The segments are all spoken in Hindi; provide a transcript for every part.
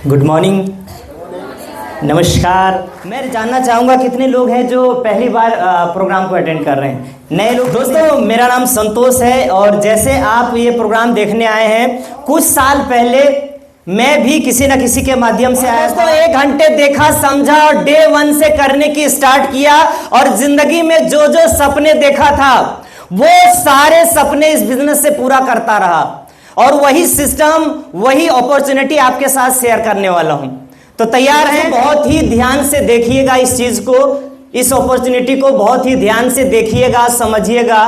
गुड मॉर्निंग, नमस्कार। मैं जानना चाहूँगा कितने लोग हैं जो पहली बार प्रोग्राम को अटेंड कर रहे हैं। नए लोग। दोस्तों, मेरा नाम संतोष है और जैसे आप ये प्रोग्राम देखने आए हैं, कुछ साल पहले मैं भी किसी न किसी के माध्यम से आया था। 1 घंटे देखा, समझा और डे 1 से करने की स्टार्ट किया और जिंदगी में जो जो सपने देखा था वो सारे सपने इस बिजनेस से पूरा करता रहा और वही सिस्टम, वही अपॉर्चुनिटी आपके साथ शेयर करने वाला हूं। तो तैयार हैं? बहुत ही ध्यान से देखिएगा इस चीज को, इस अपॉर्चुनिटी को बहुत ही ध्यान से देखिएगा, समझिएगा।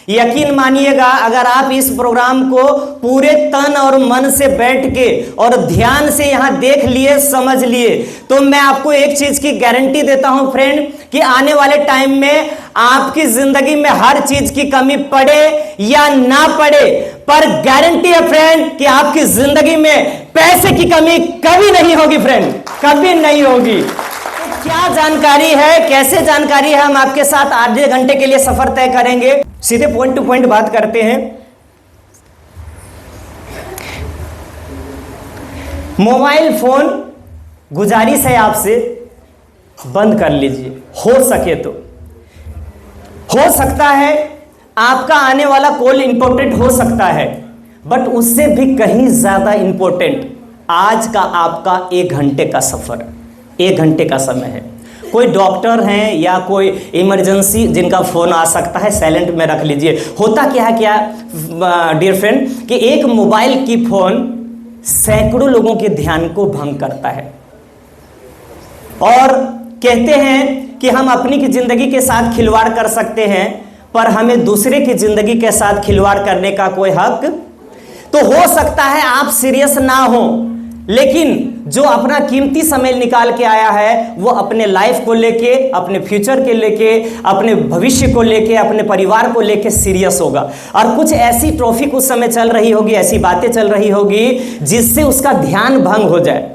यकीन मानिएगा, अगर आप इस प्रोग्राम को पूरे तन और मन से बैठ के और ध्यान से यहां देख लिए, समझ लिए, तो मैं आपको एक चीज की गारंटी देता हूं फ्रेंड, कि आने वाले टाइम में आपकी जिंदगी में हर चीज की कमी पड़े या ना पड़े, पर गारंटी है फ्रेंड कि आपकी जिंदगी में पैसे की कमी कभी नहीं होगी फ्रेंड, कभी नहीं होगी। तो क्या जानकारी है, कैसे जानकारी है, हम आपके साथ आधे घंटे के लिए सफर तय करेंगे। सीधे पॉइंट टू पॉइंट बात करते हैं। मोबाइल फोन, गुजारिश है आपसे, बंद कर लीजिए हो सके तो। हो सकता है आपका आने वाला कॉल इंपॉर्टेंट हो सकता है, बट उससे भी कहीं ज्यादा इंपॉर्टेंट आज का आपका 1 घंटे का सफर, 1 घंटे का समय है। कोई डॉक्टर हैं या कोई इमरजेंसी जिनका फोन आ सकता है, साइलेंट में रख लीजिए। होता क्या है, क्या डियर फ्रेंड, कि एक मोबाइल की फोन सैकड़ों लोगों के ध्यान को भंग करता है और कहते हैं कि हम अपनी की जिंदगी के साथ खिलवाड़ कर सकते हैं, पर हमें दूसरे की जिंदगी के साथ खिलवाड़ करने का कोई हक। तो हो सकता है आप सीरियस ना हो, लेकिन जो अपना कीमती समय निकाल के आया है वो अपने लाइफ को लेके, अपने फ्यूचर के लेके, अपने भविष्य को लेके, अपने परिवार को लेके सीरियस होगा। और कुछ ऐसी ट्रॉफिक उस समय चल रही होगी, ऐसी बातें चल रही होगी जिससे उसका ध्यान भंग हो जाए।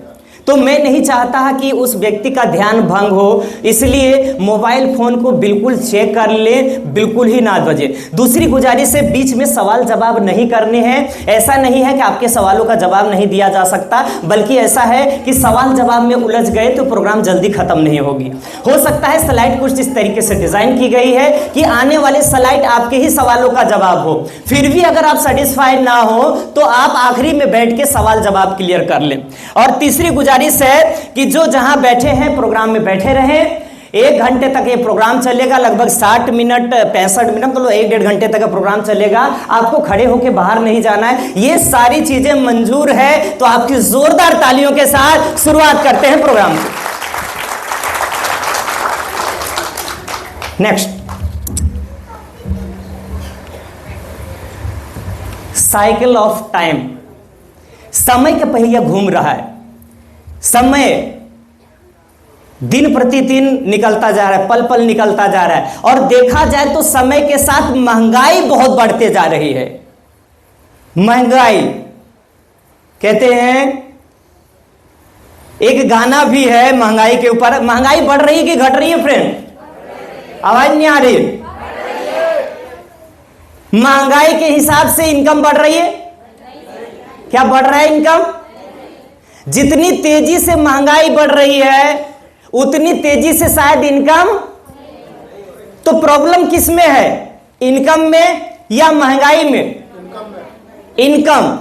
तो मैं नहीं चाहता कि उस व्यक्ति का ध्यान भंग हो, इसलिए मोबाइल फोन को बिल्कुल चेक कर ले, बिल्कुल ही ना बजे। दूसरी गुजारिश है, बीच में सवाल जवाब नहीं करने हैं। ऐसा नहीं है कि आपके सवालों का जवाब नहीं दिया जा सकता, बल्कि ऐसा है कि सवाल जवाब में उलझ गए तो प्रोग्राम जल्दी खत्म नहीं होगी। हो सकता है स्लाइड कुछ इस तरीके से डिजाइन की गई है कि आने वाले स्लाइड आपके ही सवालों का जवाब हो। फिर भी अगर आप सेटिस्फाइड ना हो तो आप आखिरी में बैठ के सवाल जवाब क्लियर कर लें। और तीसरी गुजारिश है कि जो जहां बैठे हैं प्रोग्राम में बैठे रहें। 1 घंटे तक ये प्रोग्राम चलेगा, लगभग 60 मिनट 65 मिनट, मतलब 1-1.5 घंटे तक का प्रोग्राम चलेगा। आपको खड़े होकर बाहर नहीं जाना है। ये सारी चीजें मंजूर है तो आपकी जोरदार तालियों के साथ शुरुआत करते हैं प्रोग्राम की। Next, cycle of time. समय का पहिया घूम रहा है, समय दिन प्रतिदिन निकलता जा रहा है, पल पल निकलता जा रहा है। और देखा जाए तो समय के साथ महंगाई बहुत बढ़ते जा रही है। महंगाई कहते हैं, एक गाना भी है महंगाई के ऊपर। महंगाई बढ़ रही है कि घट रही है फ्रेंड? आवाज नहीं आ रही? महंगाई के हिसाब से इनकम बढ़ रही है? क्या बढ़ रहा है इनकम? जितनी तेजी से महंगाई बढ़ रही है उतनी तेजी से शायद इनकम। तो प्रॉब्लम किस में है, इनकम में या महंगाई में? इनकम।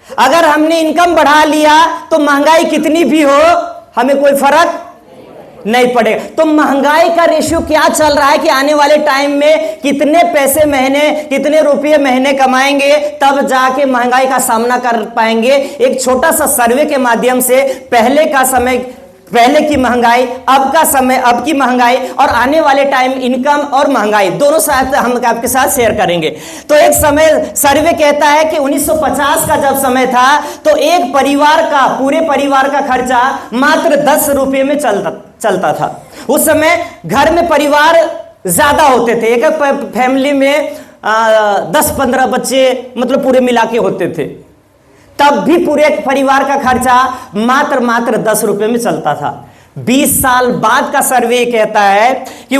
अगर हमने इनकम बढ़ा लिया तो महंगाई कितनी भी हो हमें कोई फर्क नहीं पड़ेगा। तो महंगाई का रेशियो क्या चल रहा है कि आने वाले टाइम में कितने पैसे महीने, कितने रुपये महीने कमाएंगे तब जाके महंगाई का सामना कर पाएंगे। एक छोटा सा सर्वे के माध्यम से पहले का समय, पहले की महंगाई, अब का समय, अब की महंगाई और आने वाले टाइम इनकम और महंगाई दोनों साथ हम आपके साथ शेयर करेंगे। तो एक समय सर्वे कहता है कि 1950 का जब समय था तो एक परिवार का, पूरे परिवार का खर्चा मात्र 10 रुपये में चलता था। उस समय घर में परिवार ज्यादा होते थे, एक फैमिली में 10-15 बच्चे मतलब पूरे मिला के होते थे। तब भी पूरे परिवार का खर्चा मात्र 10 रुपए में चलता था। 20 साल बाद का सर्वे कहता है कि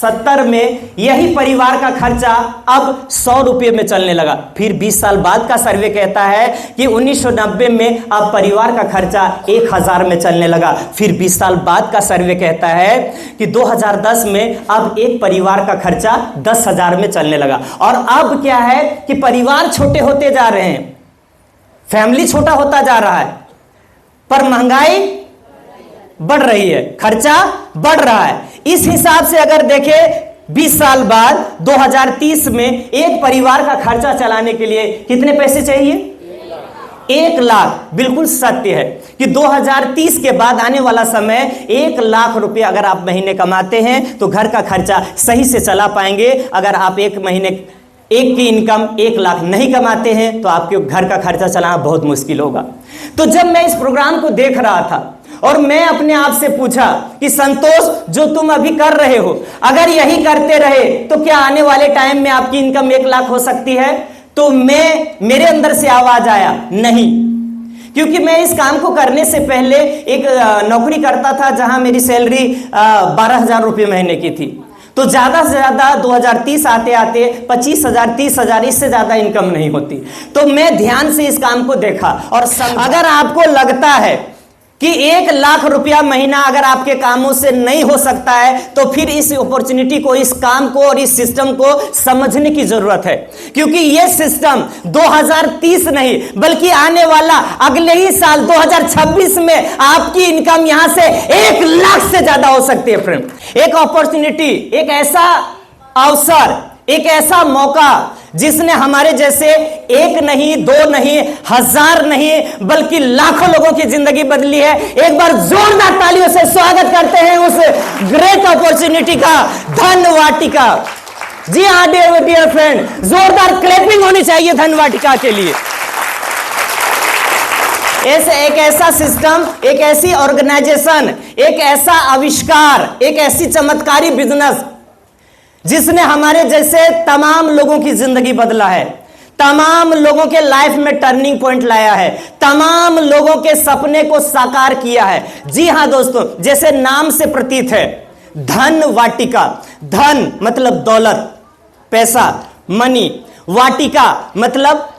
1970 में यही परिवार का खर्चा अब 100 रुपये में चलने लगा। फिर 20 साल बाद का सर्वे कहता है कि 1990 में अब परिवार का खर्चा 1000 में चलने लगा। फिर 20 साल बाद का सर्वे कहता है कि 2010 में अब एक परिवार का खर्चा 10,000 में चलने लगा। और अब क्या है कि परिवार छोटे होते जा रहे हैं, फैमिली छोटा होता जा रहा है, पर महंगाई बढ़ रही है, खर्चा बढ़ रहा है। इस हिसाब से अगर देखें 20 साल बाद 2030 में एक परिवार का खर्चा चलाने के लिए कितने पैसे चाहिए? 1 लाख। बिल्कुल सत्य है कि 2030 के बाद आने वाला समय 1 लाख रुपए अगर आप महीने कमाते हैं तो घर का खर्चा सही से चला पाएंगे। अगर आप एक की इनकम 1 लाख नहीं कमाते हैं तो आपके घर का खर्चा चलाना बहुत मुश्किल होगा। तो जब मैं इस प्रोग्राम को देख रहा था और मैं अपने आप से पूछा कि संतोष, जो तुम अभी कर रहे हो, अगर यही करते रहे तो क्या आने वाले टाइम में आपकी इनकम 1 लाख हो सकती है? तो मेरे अंदर से आवाज आया नहीं, क्योंकि मैं इस काम को करने से पहले एक नौकरी करता था जहां मेरी सैलरी 12,000 रुपये महीने की थी। तो ज्यादा से ज्यादा 2030 आते आते 25,000 30,000 इससे ज्यादा इनकम नहीं होती। तो मैं ध्यान से इस काम को देखा और अगर आपको लगता है कि 1 लाख रुपया महीना अगर आपके कामों से नहीं हो सकता है तो फिर इस अपॉर्चुनिटी को, इस काम को और इस सिस्टम को समझने की जरूरत है। क्योंकि यह सिस्टम 2030 नहीं बल्कि आने वाला अगले ही साल 2026 में आपकी इनकम यहां से 1 लाख से ज्यादा हो सकती है। फ्रेंड, एक अपॉर्चुनिटी, एक ऐसा अवसर, एक ऐसा मौका जिसने हमारे जैसे 1 नहीं 2 नहीं 1000 नहीं बल्कि लाखों लोगों की जिंदगी बदली है। एक बार जोरदार तालियों से स्वागत करते हैं उस ग्रेट अपॉर्चुनिटी का, धन वाटिका। जी हाँ डियर फ्रेंड, जोरदार क्लैपिंग होनी चाहिए धन वाटिका के लिए। एक ऐसा सिस्टम, एक ऐसी ऑर्गेनाइजेशन, एक ऐसा आविष्कार, एक ऐसी चमत्कारी बिजनेस जिसने हमारे जैसे तमाम लोगों की जिंदगी बदला है, तमाम लोगों के लाइफ में टर्निंग पॉइंट लाया है, तमाम लोगों के सपने को साकार किया है। जी हां दोस्तों, जैसे नाम से प्रतीत है, धन वाटिका। धन मतलब दौलत, पैसा, मनी। वाटिका मतलब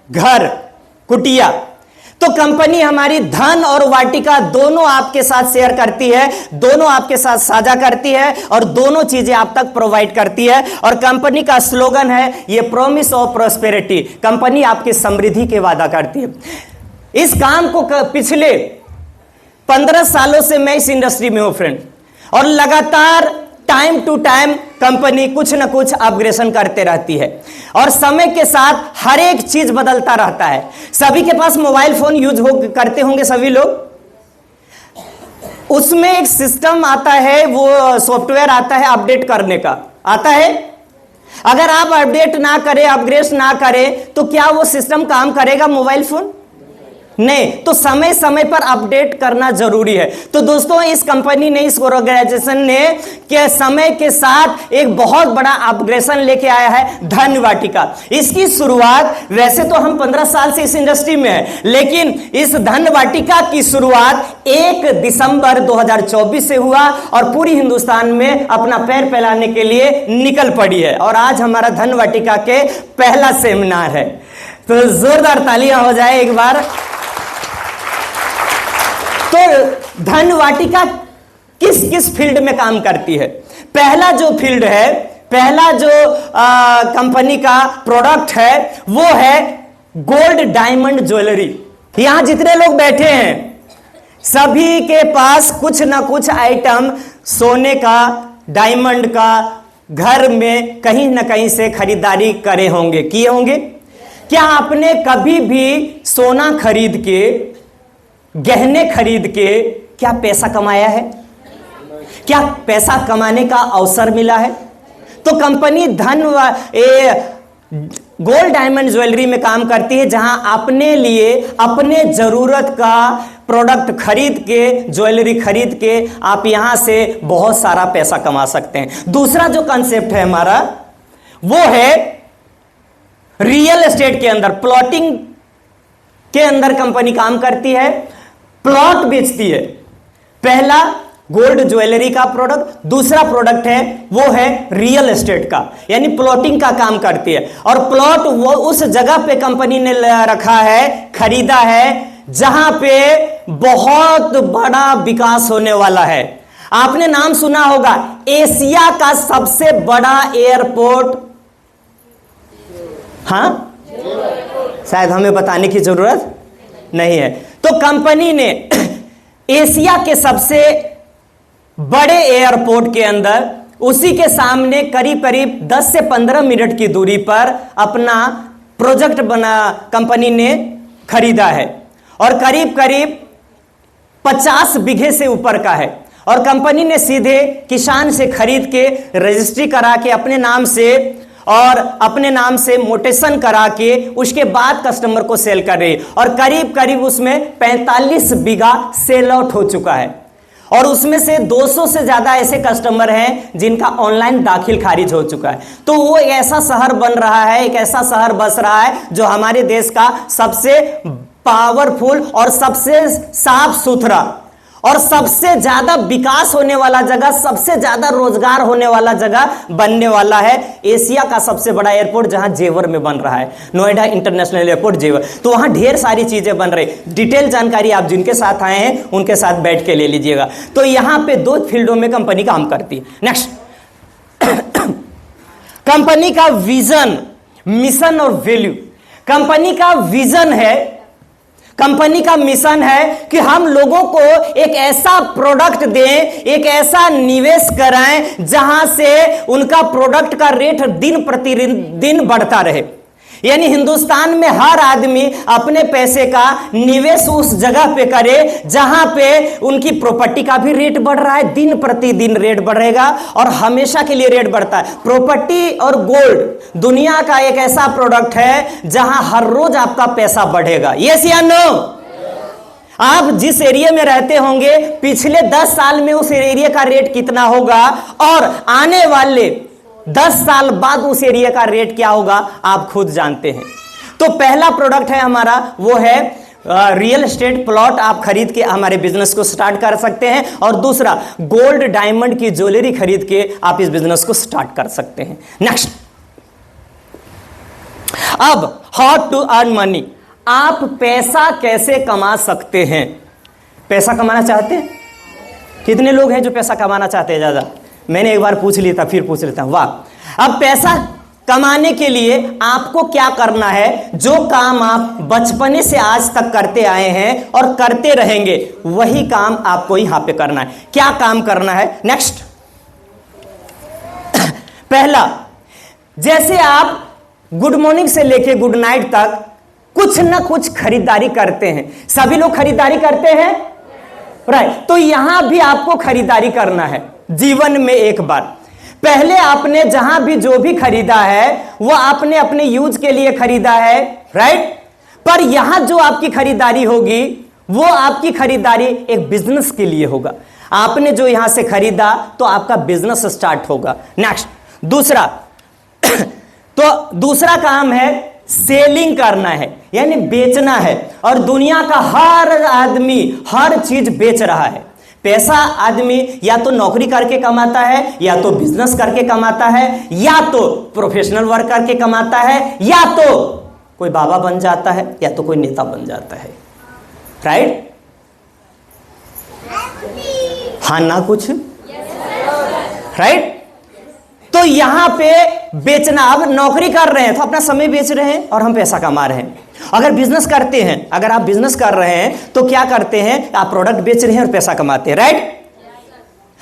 घर, कुटिया। तो कंपनी हमारी धन और वाटिका दोनों आपके साथ शेयर करती है, दोनों आपके साथ साझा करती है और दोनों चीजें आप तक प्रोवाइड करती है। और कंपनी का स्लोगन है ये प्रॉमिस ऑफ प्रॉस्पेरिटी। कंपनी आपकी समृद्धि के वादा करती है। इस काम को पिछले 15 सालों से मैं इस इंडस्ट्री में हूं फ्रेंड, और लगातार टाइम टू टाइम कंपनी कुछ ना कुछ अपग्रेडेशन करते रहती है और समय के साथ हर एक चीज बदलता रहता है। सभी के पास मोबाइल फोन करते होंगे सभी लोग। उसमें एक सिस्टम आता है, वो सॉफ्टवेयर आता है अपडेट करने का, आता है। अगर आप अपडेट ना करें, अपग्रेड ना करें तो क्या वो सिस्टम काम करेगा मोबाइल फोन? नहीं। तो समय समय पर अपडेट करना जरूरी है। तो दोस्तों, इस कंपनी ने, इस ऑर्गेनाइजेशन ने के समय के साथ एक बहुत बड़ा अपग्रेडेशन लेके आया है, धन वाटिका। इसकी शुरुआत, वैसे तो हम 15 साल से इस इंडस्ट्री में है, लेकिन इस धन वाटिका की शुरुआत 1 दिसंबर 2024 से हुआ और पूरी हिंदुस्तान में अपना पैर फैलाने के लिए निकल पड़ी है। और आज हमारा धन वाटिका के पहला सेमिनार है। तो जोरदार तालियां हो जाए एक बार। तो धन वाटिका किस किस फील्ड में काम करती है? पहला जो फील्ड है, पहला जो कंपनी का प्रोडक्ट है वो है गोल्ड डायमंड ज्वेलरी। यहां जितने लोग बैठे हैं सभी के पास कुछ ना कुछ आइटम सोने का, डायमंड का घर में कहीं ना कहीं से खरीदारी करे होंगे, किए होंगे। क्या आपने कभी भी सोना खरीद के, गहने खरीद के क्या पैसा कमाया है? क्या पैसा कमाने का अवसर मिला है? तो कंपनी गोल्ड डायमंड ज्वेलरी में काम करती है, जहां अपने लिए अपने जरूरत का प्रोडक्ट खरीद के, ज्वेलरी खरीद के आप यहां से बहुत सारा पैसा कमा सकते हैं। दूसरा जो कंसेप्ट है हमारा वो है रियल एस्टेट के अंदर, प्लॉटिंग के अंदर कंपनी काम करती है, प्लॉट बेचती है। पहला गोल्ड ज्वेलरी का प्रोडक्ट। दूसरा प्रोडक्ट है वो है रियल एस्टेट का, यानी प्लॉटिंग का काम करती है। और प्लॉट वो उस जगह पे कंपनी ने रखा है, खरीदा है, जहां पे बहुत बड़ा विकास होने वाला है। आपने नाम सुना होगा एशिया का सबसे बड़ा एयरपोर्ट, हां, शायद हमें बताने की जरूरत नहीं है। तो कंपनी ने एशिया के सबसे बड़े एयरपोर्ट के अंदर, उसी के सामने करीब करीब 10 से 15 मिनट की दूरी पर अपना प्रोजेक्ट बना, कंपनी ने खरीदा है और करीब करीब 50 बीघे से ऊपर का है। और कंपनी ने सीधे किसान से खरीद के रजिस्ट्री करा के अपने नाम से और अपने नाम से मोटेशन करा के उसके बाद कस्टमर को सेल कर रही है। और करीब करीब उसमें 45 बीघा सेल आउट हो चुका है और उसमें से 200 से ज्यादा ऐसे कस्टमर हैं जिनका ऑनलाइन दाखिल खारिज हो चुका है। तो वो एक ऐसा शहर बन रहा है, एक ऐसा शहर बस रहा है जो हमारे देश का सबसे पावरफुल और सबसे साफ सुथरा और सबसे ज्यादा विकास होने वाला जगह, सबसे ज्यादा रोजगार होने वाला जगह बनने वाला है। एशिया का सबसे बड़ा एयरपोर्ट जहां जेवर में बन रहा है, नोएडा इंटरनेशनल एयरपोर्ट जेवर। तो वहां ढेर सारी चीजें बन रही। डिटेल जानकारी आप जिनके साथ आए हैं उनके साथ बैठ के ले लीजिएगा। तो यहां पे 2 फील्डों में कंपनी काम करती है। नेक्स्ट, कंपनी का विजन, मिशन और वैल्यू। कंपनी का विजन है, कंपनी का मिशन है कि हम लोगों को एक ऐसा प्रोडक्ट दें, एक ऐसा निवेश कराएं जहां से उनका प्रोडक्ट का रेट दिन प्रतिदिन बढ़ता रहे। यानी हिंदुस्तान में हर आदमी अपने पैसे का निवेश उस जगह पे करे जहां पे उनकी प्रॉपर्टी का भी रेट बढ़ रहा है, दिन प्रतिदिन रेट बढ़ेगा और हमेशा के लिए रेट बढ़ता है। प्रॉपर्टी और गोल्ड दुनिया का एक ऐसा प्रोडक्ट है जहां हर रोज आपका पैसा बढ़ेगा। यस या नो? आप जिस एरिया में रहते होंगे पिछले 10 साल में उस एरिया का रेट कितना होगा और आने वाले 10 साल बाद उस एरिया का रेट क्या होगा आप खुद जानते हैं। तो पहला प्रोडक्ट है हमारा वो है रियल एस्टेट प्लॉट, आप खरीद के हमारे बिजनेस को स्टार्ट कर सकते हैं। और दूसरा गोल्ड डायमंड की ज्वेलरी खरीद के आप इस बिजनेस को स्टार्ट कर सकते हैं। नेक्स्ट, अब हाउ टू अर्न मनी, आप पैसा कैसे कमा सकते हैं। पैसा कमाना चाहते हैं? कितने लोग हैं जो पैसा कमाना चाहते हैं? ज्यादा? मैंने एक बार पूछ लिया था, फिर पूछ लेता हूं। वाह। अब पैसा कमाने के लिए आपको क्या करना है, जो काम आप बचपने से आज तक करते आए हैं और करते रहेंगे वही काम आपको यहां पे करना है। क्या काम करना है? नेक्स्ट, पहला, जैसे आप गुड मॉर्निंग से लेके गुड नाइट तक कुछ ना कुछ खरीदारी करते हैं, सभी लोग खरीदारी करते हैं, राइट? तो यहां भी आपको खरीदारी करना है जीवन में एक बार। पहले आपने जहां भी जो भी खरीदा है वो आपने अपने यूज के लिए खरीदा है, राइट? पर यहां जो आपकी खरीदारी होगी वो आपकी खरीदारी एक बिजनेस के लिए होगा। आपने जो यहां से खरीदा तो आपका बिजनेस स्टार्ट होगा। नेक्स्ट, दूसरा तो दूसरा काम है सेलिंग करना है, यानी बेचना है। और दुनिया का हर आदमी हर चीज बेच रहा है। पैसा आदमी या तो नौकरी करके कमाता है, या तो बिजनेस करके कमाता है, या तो प्रोफेशनल वर्क करके कमाता है, या तो कोई बाबा बन जाता है, या तो कोई नेता बन जाता है, राइट? हाँ ना कुछ, राइट? तो यहां पे बेचना, अब नौकरी कर रहे हैं तो अपना समय बेच रहे हैं और हम पैसा कमा रहे हैं। अगर बिजनेस करते हैं, अगर आप बिजनेस कर रहे हैं तो क्या करते हैं, आप प्रोडक्ट बेच रहे हैं और पैसा कमाते हैं, राइट?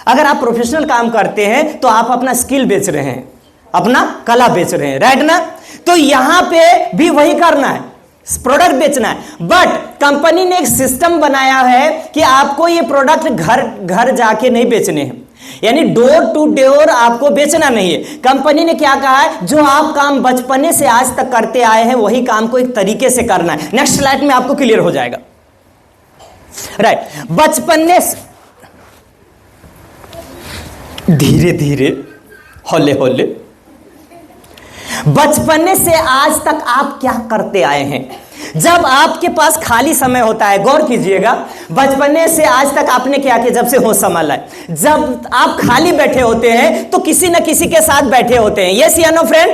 अगर आप प्रोफेशनल काम करते हैं तो आप अपना स्किल बेच रहे हैं, अपना कला बेच रहे हैं, राइट ना? तो यहां पे भी वही करना है, प्रोडक्ट बेचना है। बट कंपनी ने एक सिस्टम बनाया है कि आपको ये प्रोडक्ट घर घर जाके नहीं बेचने हैं, यानी डोर टू डोर आपको बेचना नहीं है। कंपनी ने क्या कहा है, जो आप काम बचपने से आज तक करते आए हैं वही काम को एक तरीके से करना है। नेक्स्ट स्लाइड में आपको क्लियर हो जाएगा, राइट? बचपने से धीरे धीरे हौले हौले बचपने से आज तक आप क्या करते आए हैं, जब आपके पास खाली समय होता है, गौर कीजिएगा, बचपने से आज तक आपने क्या किया जब से होश संभाला है, जब आप खाली बैठे होते हैं तो किसी न किसी के साथ बैठे होते हैं। यस या नो फ्रेंड?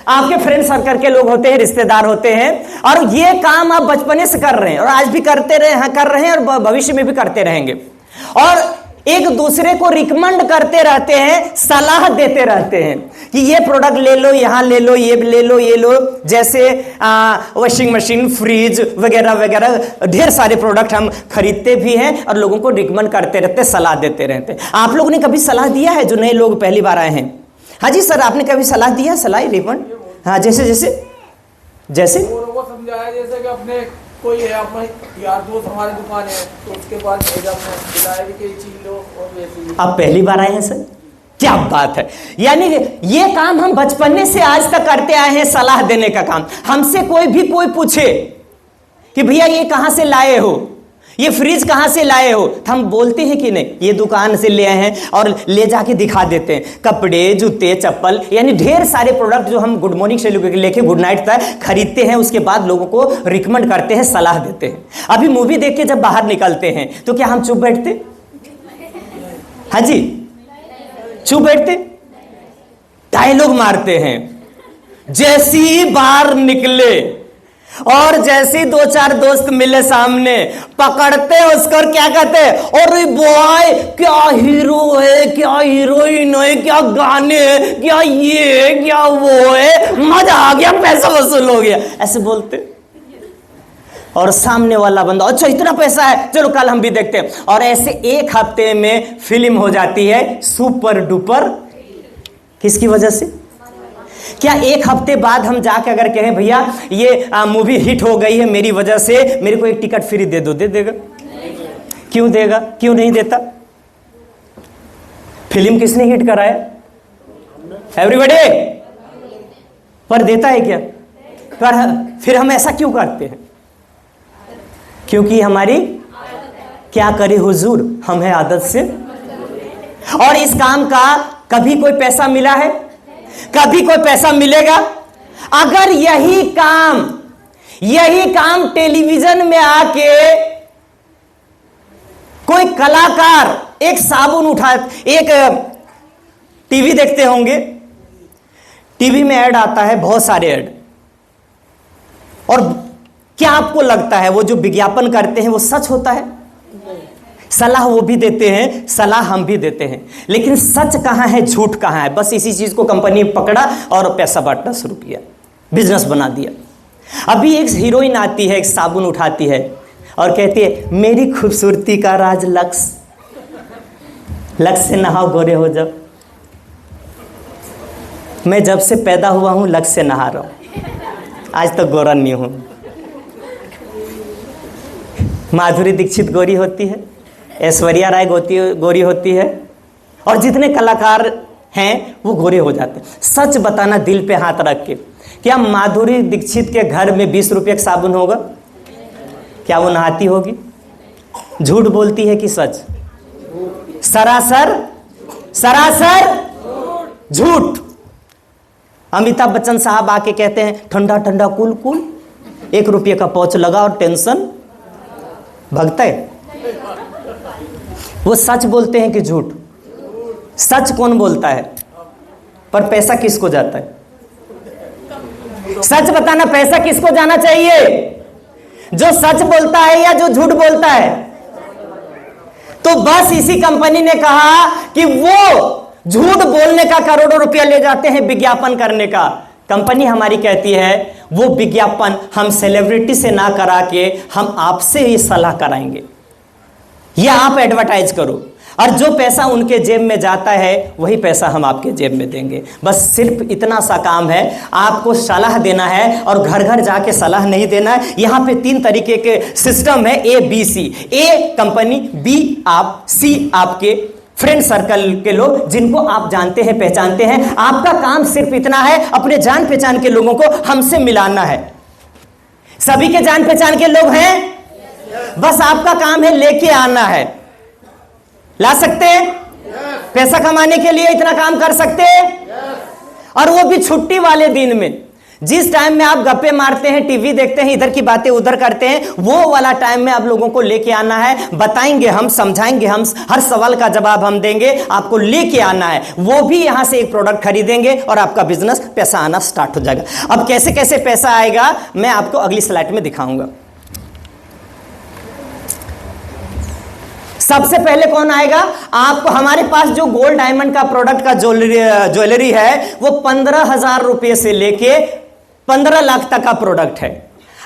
आपके फ्रेंड सर्कल के लोग होते हैं, रिश्तेदार होते हैं, और ये काम आप बचपने से कर रहे हैं और आज भी कर रहे हैं और भविष्य में भी करते रहेंगे, और एक दूसरे को रिकमेंड करते रहते हैं, सलाह देते रहते हैं कि ये प्रोडक्ट ले लो, यहां ले लो, ये ले लो, ये लो। जैसे वॉशिंग मशीन, फ्रिज वगैरह वगैरह ढेर सारे प्रोडक्ट हम खरीदते भी हैं और लोगों को रिकमेंड करते रहते, सलाह देते रहते हैं। आप लोगों ने कभी सलाह दिया है, जो नए लोग पहली बार आए हैं? हाँ जी सर, आपने कभी सलाह दिया, सलाह रिकमेंड? हाँ, जैसे जैसे वो समझाया, जैसे कि अपने कोई है, अपना यार दोस्त हमारी दुकान है, तो उसके पास दिलाया भी कि चीज लो, और वैसे। आप पहली बार आए हैं सर? क्या बात है। यानी ये काम हम बचपने से आज तक करते आए हैं, सलाह देने का काम। हमसे कोई पूछे कि भैया ये कहां से लाए हो, ये फ्रिज कहां से लाए हो, तो हम बोलते हैं कि नहीं, ये दुकान से ले आए हैं, और ले जाके दिखा देते हैं। कपड़े, जूते, चप्पल, यानी ढेर सारे प्रोडक्ट जो हम गुड मॉर्निंग से लेके गुड नाइट तक खरीदते हैं, उसके बाद लोगों को रिकमेंड करते हैं, सलाह देते हैं। अभी मूवी देख के जब बाहर निकलते हैं तो क्या हम चुप बैठते? हाँ जी, चुप बैठते? डायलॉग मारते हैं। जैसी ही बाहर निकले और जैसे 2-4 दोस्त मिले सामने, पकड़ते उसको और क्या कहते हैं, अरे बॉय क्या हीरो है, क्या हीरोइन है, क्या गाने हैं, क्या ये है, क्या वो है, मजा आ गया, पैसा वसूल हो गया, ऐसे बोलते। और सामने वाला बंदा, अच्छा इतना पैसा है, चलो कल हम भी देखते हैं। और ऐसे एक हफ्ते में फिल्म हो जाती है सुपर डुपर। किसकी वजह से? क्या एक हफ्ते बाद हम जाके अगर कहें भैया ये मूवी हिट हो गई है मेरी वजह से, मेरे को एक टिकट फ्री दे दो, दे देगा? क्यों देगा, क्यों नहीं देता? फिल्म किसने हिट कराया? एवरीबॉडी। पर देता है क्या? पर फिर हम ऐसा क्यों करते हैं? क्योंकि हमारी क्या करे हुजूर, हम है आदत से। और इस काम का कभी कोई पैसा मिला है? कभी कोई पैसा मिलेगा? अगर यही काम टेलीविजन में आके कोई कलाकार एक साबुन उठा, एक टीवी देखते होंगे, टीवी में ऐड आता है, बहुत सारे ऐड, और क्या आपको लगता है वो जो विज्ञापन करते हैं वो सच होता है? सलाह वो भी देते हैं, सलाह हम भी देते हैं, लेकिन सच कहां है, झूठ कहां है? बस इसी चीज को कंपनी पकड़ा और पैसा बांटना शुरू किया, बिजनेस बना दिया। अभी एक हीरोइन आती है, एक साबुन उठाती है और कहती है मेरी खूबसूरती का राज लक्स, लक्स से नहाओ गोरे हो जाओ। मैं जब से पैदा हुआ हूं लक्स से नहा रहा हूं, आज तक गोरा नहीं हूं। माधुरी दीक्षित गोरी होती है, ऐश्वर्या राय गोरी होती है, और जितने कलाकार हैं वो गोरे हो जाते हैं। सच बताना दिल पे हाथ रख के, क्या माधुरी दीक्षित के घर में 20 रुपये का साबुन होगा? क्या वो नहाती होगी? झूठ बोलती है कि सच? सरासर झूठ। अमिताभ बच्चन साहब आके कहते हैं ठंडा ठंडा कूल कूल, 1 रुपये का पाउच लगा और टेंशन भगता है। वो सच बोलते हैं कि झूठ? सच कौन बोलता है? पर पैसा किसको जाता है? सच बताना, पैसा किसको जाना चाहिए? जो सच बोलता है या जो झूठ बोलता है? तो बस इसी कंपनी ने कहा कि वो झूठ बोलने का करोड़ों रुपया ले जाते हैं विज्ञापन करने का। कंपनी हमारी कहती है वो विज्ञापन हम सेलिब्रिटी से ना करा के हम आपसे ही सलाह कराएंगे, या आप एडवर्टाइज करो, और जो पैसा उनके जेब में जाता है वही पैसा हम आपके जेब में देंगे। बस सिर्फ इतना सा काम है, आपको सलाह देना है, और घर घर जाके सलाह नहीं देना है। यहाँ पे 3 तरीके के सिस्टम है, ABC। ए कंपनी, B आप, C आपके फ्रेंड सर्कल के लोग जिनको आप जानते हैं, पहचानते हैं। आपका काम सिर्फ इतना है, अपने जान पहचान के लोगों को हमसे मिलाना है। सभी के जान पहचान के लोग हैं, बस आपका काम है लेके आना है। ला सकते हैं? पैसा कमाने के लिए इतना काम कर सकते हैं, और वो भी छुट्टी वाले दिन में। जिस टाइम में आप गप्पे मारते हैं, टीवी देखते हैं, इधर की बातें उधर करते हैं, वो वाला टाइम में आप लोगों को लेके आना है। बताएंगे हम, समझाएंगे हम, हर सवाल का जवाब हम देंगे, आपको लेके आना है। वो भी यहां से एक प्रोडक्ट खरीदेंगे और आपका बिजनेस, पैसा आना स्टार्ट हो जाएगा। अब कैसे कैसे पैसा आएगा मैं आपको अगली स्लाइड में दिखाऊंगा। सबसे पहले कौन आएगा? आपको हमारे पास जो गोल्ड डायमंड का प्रोडक्ट का ज्वेलरी है वो 15,000 रुपए से लेके 15 लाख तक का प्रोडक्ट है।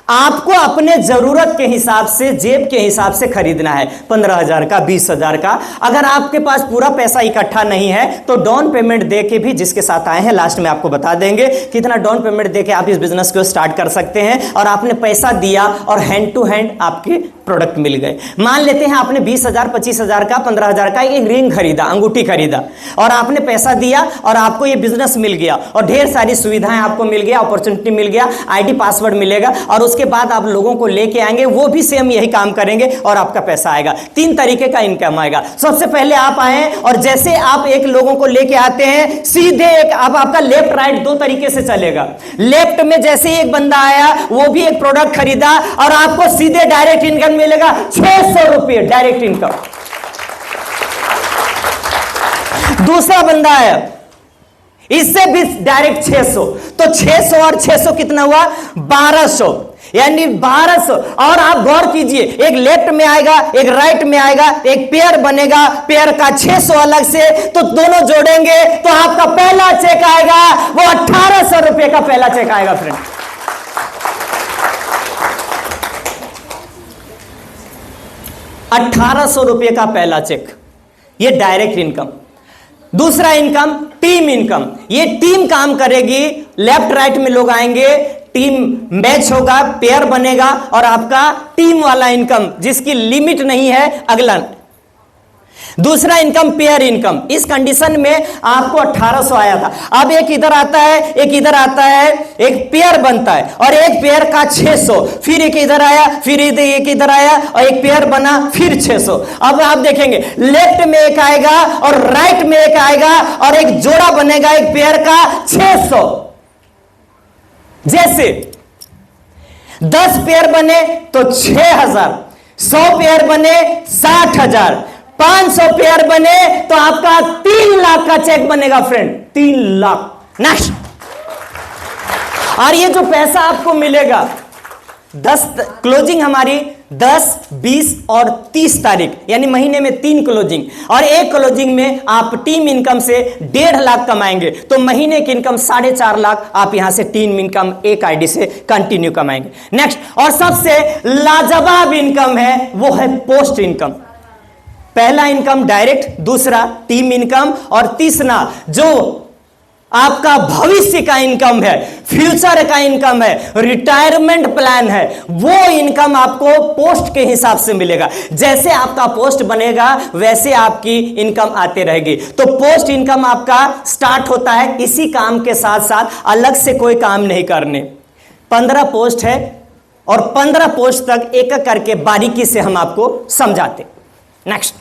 आपको अपने जरूरत के हिसाब से, जेब के हिसाब से खरीदना है। 15,000 का, 20,000 का। अगर आपके पास पूरा पैसा इकट्ठा नहीं है तो डाउन पेमेंट देके भी, जिसके साथ आए हैं लास्ट में आपको बता देंगे कितना डाउन पेमेंट देके आप इस बिजनेस को स्टार्ट कर सकते हैं। और आपने पैसा दिया और हैंड टू हैंड आपके प्रोडक्ट मिल गए। मान लेते हैं आपने 20,000, 25,000 का, 15,000 का एक रिंग खरीदा, अंगूठी खरीदा, और आपने पैसा दिया और आपको ये बिजनेस मिल गया और ढेर सारी सुविधाएं आपको मिल गया, अपॉर्चुनिटी मिल गया, आईडी पासवर्ड मिलेगा, और उसके बाद आप लोगों को लेके आएंगे, वो भी सेम यही काम करेंगे और आपका पैसा आएगा। 3 तरीके का इनकम आएगा। सबसे पहले आप आए और जैसे आप एक लोगों को लेके आते हैं, सीधे एक अब आपका लेफ्ट राइट 2 तरीके से चलेगा। लेफ्ट में जैसे एक बंदा आया, वो भी एक प्रोडक्ट खरीदा और आपको सीधे डायरेक्ट इनकम मिलेगा 600 रुपये डायरेक्ट इनकम। दूसरा बंदा आया, इससे भी डायरेक्ट 600, तो 600 और 600 कितना हुआ? 1200, यानी 1200। और आप गौर कीजिए, एक लेफ्ट में आएगा, एक राइट में आएगा, एक पेयर बनेगा, पेयर का 600 अलग से, तो दोनों जोड़ेंगे तो आपका पहला चेक आएगा वो 1800 रुपए का पहला चेक आएगा फ्रेंड। 1800 रुपए का पहला चेक, ये डायरेक्ट इनकम। दूसरा इनकम टीम इनकम। ये टीम काम करेगी, लेफ्ट राइट में लोग आएंगे, टीम मैच होगा, पेयर बनेगा और आपका टीम वाला इनकम जिसकी लिमिट नहीं है अगला। दूसरा इनकम पेयर इनकम। इस कंडीशन में आपको 1800 आया था। अब एक इधर आता है, एक इधर आता है, एक पेयर बनता है और एक पेयर का 600, फिर एक इधर आया, फिर एक इधर आया और एक पेयर बना, फिर 600। अब आप देखेंगे लेफ्ट में एक आएगा और राइट में एक आएगा और एक जोड़ा बनेगा एक पेयर का 600। जैसे 10 पेयर बने तो 6000, 100 पेयर बने 60,000, 500 पेयर बने तो आपका 3 लाख का चेक बनेगा फ्रेंड, 3 लाख। नेक्स्ट। और ये जो पैसा आपको मिलेगा 10 क्लोजिंग हमारी 10, 20 और 30 तारीख, यानी महीने में 3 क्लोजिंग, और एक क्लोजिंग में आप टीम इनकम से 1.5 लाख कमाएंगे तो महीने की इनकम 4.5 लाख आप यहां से टीम इनकम एक आईडी से कंटिन्यू कमाएंगे। नेक्स्ट, और सबसे लाजवाब इनकम है वो है पोस्ट इनकम। पहला इनकम डायरेक्ट, दूसरा टीम इनकम और तीसरा जो आपका भविष्य का इनकम है, फ्यूचर का इनकम है, रिटायरमेंट प्लान है, वो इनकम आपको पोस्ट के हिसाब से मिलेगा। जैसे आपका पोस्ट बनेगा वैसे आपकी इनकम आते रहेगी। तो पोस्ट इनकम आपका स्टार्ट होता है इसी काम के साथ साथ, अलग से कोई काम नहीं करने। 15 पोस्ट है और 15 पोस्ट तक एक एक करके बारीकी से हम आपको समझाते। नेक्स्ट,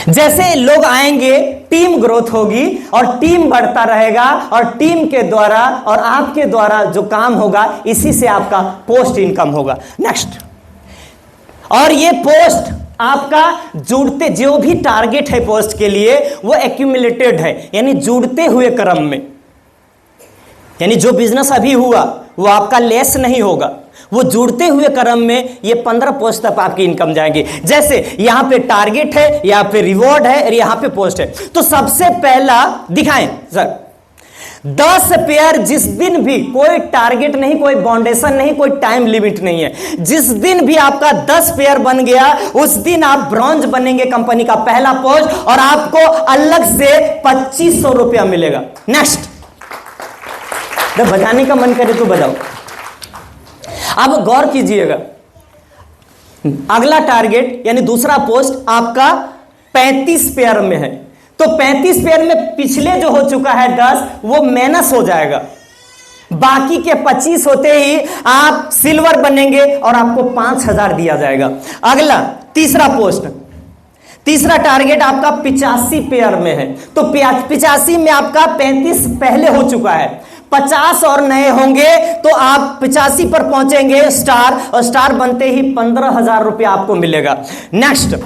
जैसे लोग आएंगे टीम ग्रोथ होगी और टीम बढ़ता रहेगा और टीम के द्वारा और आपके द्वारा जो काम होगा इसी से आपका पोस्ट इनकम होगा। नेक्स्ट, और ये पोस्ट आपका जुड़ते, जो भी टारगेट है पोस्ट के लिए वो एक्यूमुलेटेड है, यानी जुड़ते हुए क्रम में, यानी जो बिजनेस अभी हुआ वो आपका लेस नहीं होगा, वो जुड़ते हुए क्रम में ये 15 पोस्ट तक आपकी इनकम जाएंगी। जैसे यहां पे टारगेट है, यहां पे रिवॉर्ड है और यहां पे पोस्ट है। तो सबसे पहला दिखाएं सर, 10 पेयर, जिस दिन भी कोई टारगेट नहीं, कोई बाउंडेशन नहीं, कोई टाइम लिमिट नहीं है, जिस दिन भी आपका 10 पेयर बन गया उस दिन आप ब्रॉन्ज बनेंगे कंपनी का पहला पोस्ट और आपको अलग से 2500 रुपया मिलेगा। नेक्स्ट, जब बजाने का मन करे तो बजाओ। अब गौर कीजिएगा, अगला टारगेट यानी दूसरा पोस्ट आपका 35 पेयर में है, तो 35 पेयर में पिछले जो हो चुका है 10 वो माइनस हो जाएगा, बाकी के 25 होते ही आप सिल्वर बनेंगे और आपको 5000 दिया जाएगा। अगला तीसरा पोस्ट, तीसरा टारगेट आपका 85 पेयर में है, तो 85 में आपका 35 पहले हो चुका है, 50 और नए होंगे तो आप 85 पर पहुंचेंगे स्टार, और स्टार बनते ही 15,000 रुपया आपको मिलेगा। नेक्स्ट,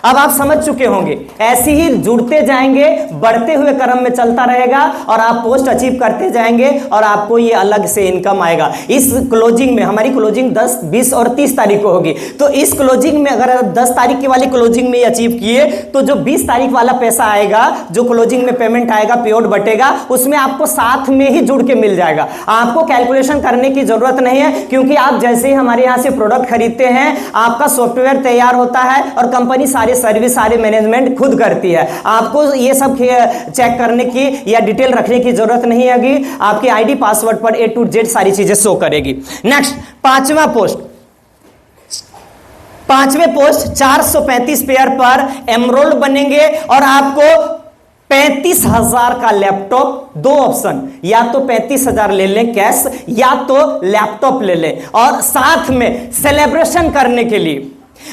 अब आप समझ चुके होंगे, ऐसे ही जुड़ते जाएंगे, बढ़ते हुए क्रम में चलता रहेगा और आप पोस्ट अचीव करते जाएंगे और आपको ये अलग से इनकम आएगा। इस क्लोजिंग में, हमारी क्लोजिंग 10, 20 और 30 तारीख को होगी, तो इस क्लोजिंग में अगर 10 तारीख की वाली क्लोजिंग में अचीव किए तो जो 20 तारीख वाला पैसा आएगा, जो क्लोजिंग में पेमेंट आएगा, पेआउट बटेगा, उसमें आपको साथ में ही जुड़ के मिल जाएगा। आपको कैलकुलेशन करने की जरूरत नहीं है, क्योंकि आप जैसे ही हमारे यहां से प्रोडक्ट खरीदते हैं, आपका सॉफ्टवेयर तैयार होता है और कंपनी सारे सर्विस, सारे मैनेजमेंट खुद करती है। आपको ये सब चेक करने की या डिटेल रखने की जरूरत नहीं है। आपके आईडी पासवर्ड पर A to Z सारी चीजें शो करेगी। नेक्स्ट, पांचवें पोस्ट 435 पेयर पर एमरोल्ड बनेंगे और आपको 35,000 का लैपटॉप, 2 ऑप्शन, या तो 35,000 ले लें कैश या तो लैपटॉप ले लें। और साथ में सेलिब्रेशन करने के लिए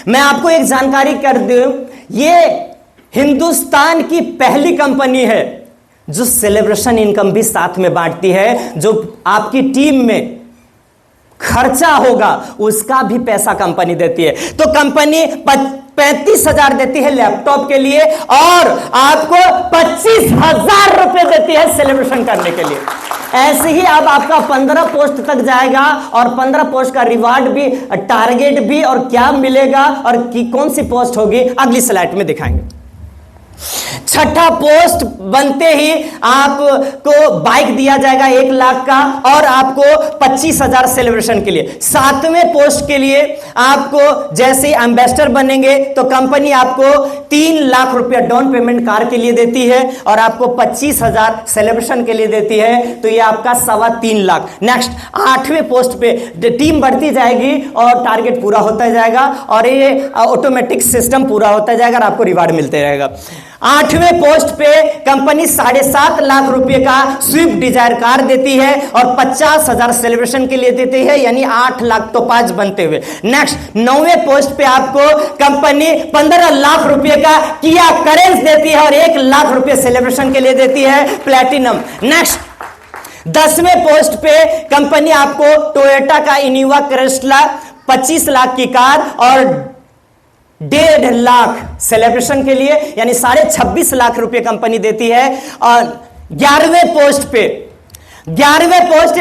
मैं आपको एक जानकारी कर दूं, ये हिंदुस्तान की पहली कंपनी है जो सेलिब्रेशन इनकम भी साथ में बांटती है। जो आपकी टीम में खर्चा होगा उसका भी पैसा कंपनी देती है। तो कंपनी 35,000 देती है लैपटॉप के लिए और आपको 25,000 रुपए देती है सेलिब्रेशन करने के लिए। ऐसे ही अब आपका 15 पोस्ट तक जाएगा और 15 पोस्ट का रिवार्ड भी, टारगेट भी, और क्या मिलेगा और कौन सी पोस्ट होगी अगली स्लाइड में दिखाएंगे। छठा पोस्ट बनते ही आपको बाइक दिया जाएगा 1 लाख का और आपको 25,000 सेलिब्रेशन के लिए। 7वें पोस्ट के लिए आपको जैसे ही एम्बेसडर बनेंगे तो कंपनी आपको 3 लाख रुपया डाउन पेमेंट कार के लिए देती है और आपको 25,000 सेलिब्रेशन के लिए देती है, तो ये आपका 3.25 लाख। नेक्स्ट, 8वें पोस्ट पे टीम बढ़ती जाएगी और टारगेट पूरा होता जाएगा और ये ऑटोमेटिक सिस्टम पूरा होता जाएगा और आपको रिवार्ड मिलते रहेगा। 8वें पोस्ट पे कंपनी 7.5 लाख रुपए का स्विफ्ट डिजायर कार देती है और 50,000 सेलिब्रेशन के लिए देती है, यानी 8 लाख तो 5 बनते हुए। नेक्स्ट, 9वें पोस्ट पे आपको कंपनी 15 लाख रुपए का किया करेंस देती है और 1 लाख रुपए सेलिब्रेशन के लिए देती है, प्लैटिनम। नेक्स्ट, 10वें पोस्ट पे कंपनी आपको टोयोटा का इनोवा क्रिस्टा 25 लाख की कार और 1.5 लाख सेलिब्रेशन के लिए, यानी 26.5 लाख रुपए कंपनी देती है। और 11वें पोस्ट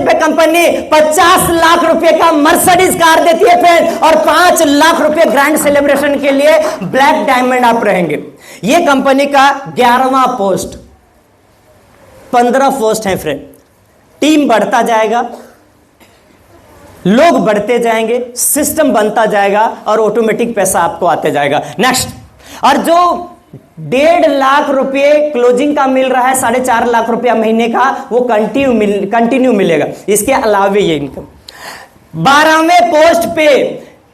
पे कंपनी 50 लाख रुपए का मर्सिडीज कार देती है फ्रेंड और 5 लाख रुपए ग्रैंड सेलिब्रेशन के लिए ब्लैक डायमंड आप रहेंगे। यह कंपनी का 11वां पोस्ट। 15 पोस्ट है फ्रेंड। टीम बढ़ता जाएगा, लोग बढ़ते जाएंगे, सिस्टम बनता जाएगा और ऑटोमेटिक पैसा आपको आते जाएगा। नेक्स्ट, और जो 1.5 लाख रुपए क्लोजिंग का मिल रहा है, 4.5 लाख रुपया महीने का, वो कंटिन्यू मिलेगा। इसके अलावा ये इनकम। 12वें पोस्ट पे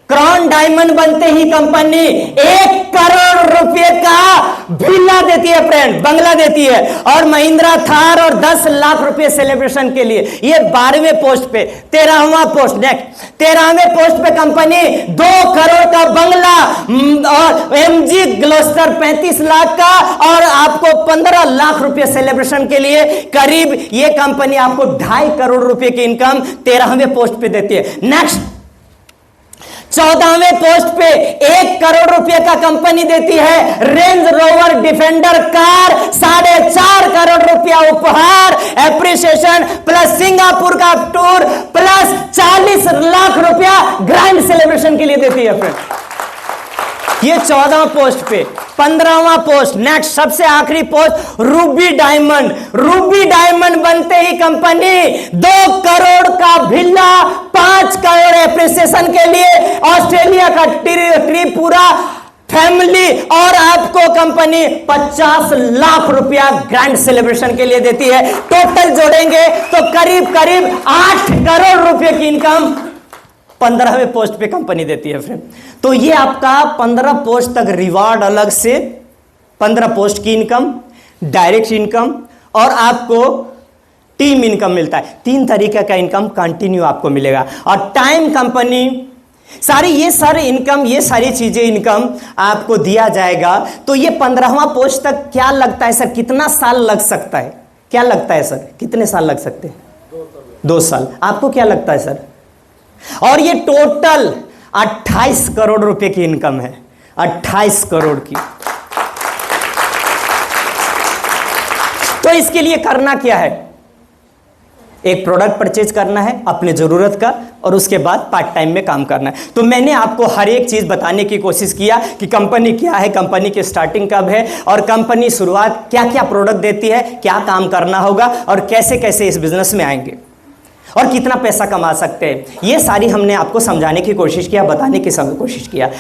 क्राउन डायमंड बनते ही कंपनी 1 करोड़ रुपए का विला देती है फ्रेंड, बंगला देती है और महिंद्रा थार और 10 लाख रुपए सेलिब्रेशन के लिए। ये 12वें पोस्ट पे। 13वां पोस्ट, नेक्स्ट 13वें पोस्ट पे कंपनी 2 करोड़ का बंगला और MG ग्लोस्टर 35 लाख का और आपको 15 लाख रुपए सेलिब्रेशन के लिए। करीब ये कंपनी आपको 2.5 करोड़ रुपए की इनकम 13वें पोस्ट पे देती है। नेक्स्ट, 14वें पोस्ट पे 1 करोड़ रुपए का कंपनी देती है range rover defender car, 4.5 crore रुपया उपहार, एप्रिसिएशन प्लस सिंगापुर का टूर प्लस 40 लाख रुपया ग्रैंड सेलिब्रेशन के लिए देती है फ्रेंड। ये 14वां पोस्ट पे। 15वां पोस्ट, नेक्स्ट सबसे आखिरी post Ruby diamond. Ruby diamond बनते ही कंपनी 2 करोड़ का विला, 5 करोड़ एप्रिसिएशन के लिए, ऑस्ट्रेलिया का ट्रिप पूरा फैमिली और आपको कंपनी 50 लाख रुपया ग्रैंड सेलिब्रेशन के लिए देती है। टोटल जोड़ेंगे तो करीब 8 करोड़ रुपए की इनकम 15वें पोस्ट पे कंपनी देती है फ्रेंड। तो ये आपका 15 पोस्ट तक रिवार्ड अलग से, 15 पोस्ट की इनकम, डायरेक्ट इनकम और आपको टीम इनकम मिलता है। 3 तरीके का इनकम कंटिन्यू आपको मिलेगा और टाइम कंपनी ये सारे इनकम, ये सारी चीजें इनकम आपको दिया जाएगा। तो ये 15वां पोस्ट तक क्या लगता है सर, कितना साल लग सकता है? क्या लगता है सर, कितने साल लग सकते हैं? 2 साल। 2 साल। आपको क्या लगता है सर? और ये टोटल 28 करोड़ रुपए की इनकम है, 28 करोड़ की। तो इसके लिए करना क्या है? एक प्रोडक्ट परचेज करना है अपने जरूरत का, और उसके बाद पार्ट टाइम में काम करना है। तो मैंने आपको हर एक चीज बताने की कोशिश किया कि कंपनी क्या है, कंपनी की स्टार्टिंग कब है, और कंपनी शुरुआत क्या क्या प्रोडक्ट देती है, क्या काम करना होगा, और कैसे कैसे इस बिजनेस में आएंगे और कितना पैसा कमा सकते हैं। ये सारी हमने आपको समझाने की कोशिश किया, बताने की कोशिश किया।